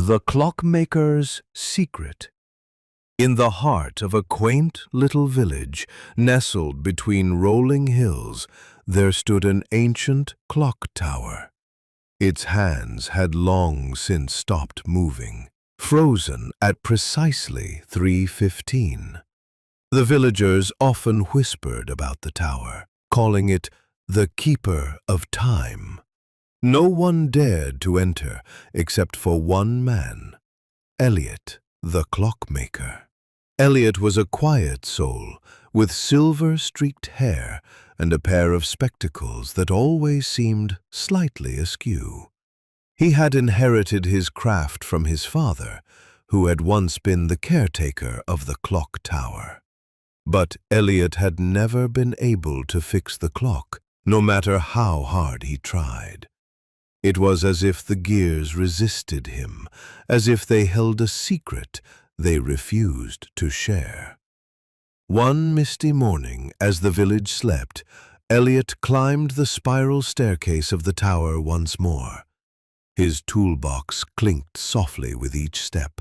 The Clockmaker's Secret. In the heart of a quaint little village, nestled between rolling hills, there stood an ancient clock tower. Its hands had long since stopped moving, frozen at precisely 3:15. The villagers often whispered about the tower, calling it the Keeper of Time. No one dared to enter except for one man, Elliot, the Clockmaker. Elliot was a quiet soul with silver-streaked hair and a pair of spectacles that always seemed slightly askew. He had inherited his craft from his father, who had once been the caretaker of the clock tower. But Elliot had never been able to fix the clock, no matter how hard he tried. It was as if the gears resisted him, as if they held a secret they refused to share. One misty morning, as the village slept, Elliot climbed the spiral staircase of the tower once more. His toolbox clinked softly with each step.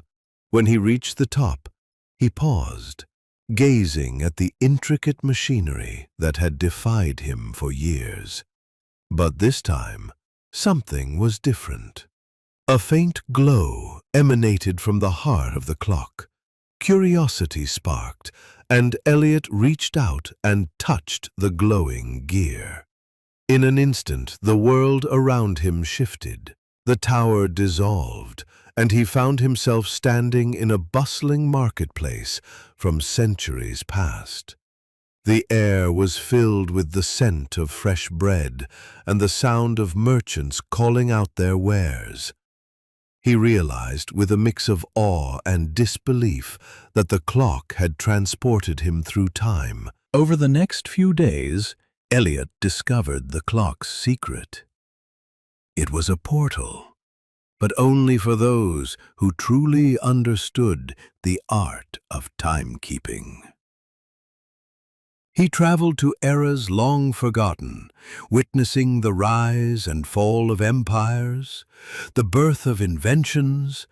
When he reached the top, he paused, gazing at the intricate machinery that had defied him for years. But this time, something was different. A faint glow emanated from the heart of the clock. Curiosity sparked, and Elliot reached out and touched the glowing gear. In an instant, the world around him shifted. The tower dissolved, and he found himself standing in a bustling marketplace from centuries past. The air was filled with the scent of fresh bread and the sound of merchants calling out their wares. He realized with a mix of awe and disbelief that the clock had transported him through time. Over the next few days, Elliot discovered the clock's secret. It was a portal, but only for those who truly understood the art of timekeeping. He traveled to eras long forgotten, witnessing the rise and fall of empires, the birth of inventions,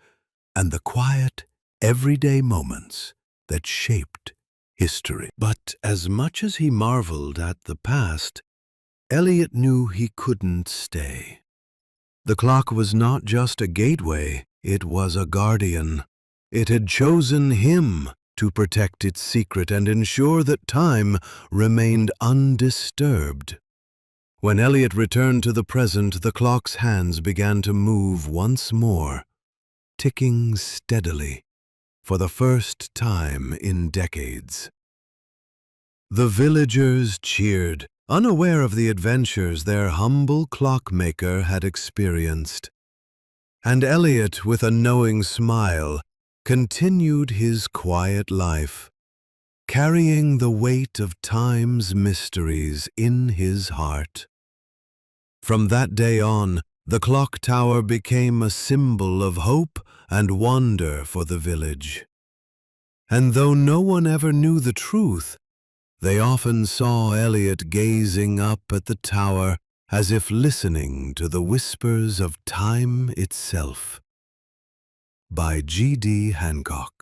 and the quiet, everyday moments that shaped history. But as much as he marveled at the past, Elliot knew he couldn't stay. The clock was not just a gateway, it was a guardian. It had chosen him to protect its secret and ensure that time remained undisturbed. When Elliot returned to the present, the clock's hands began to move once more, ticking steadily for the first time in decades. The villagers cheered, unaware of the adventures their humble clockmaker had experienced. And Elliot, with a knowing smile, continued his quiet life, carrying the weight of time's mysteries in his heart. From that day on, the clock tower became a symbol of hope and wonder for the village. And though no one ever knew the truth, they often saw Elliot gazing up at the tower as if listening to the whispers of time itself. By G.D. Hancock.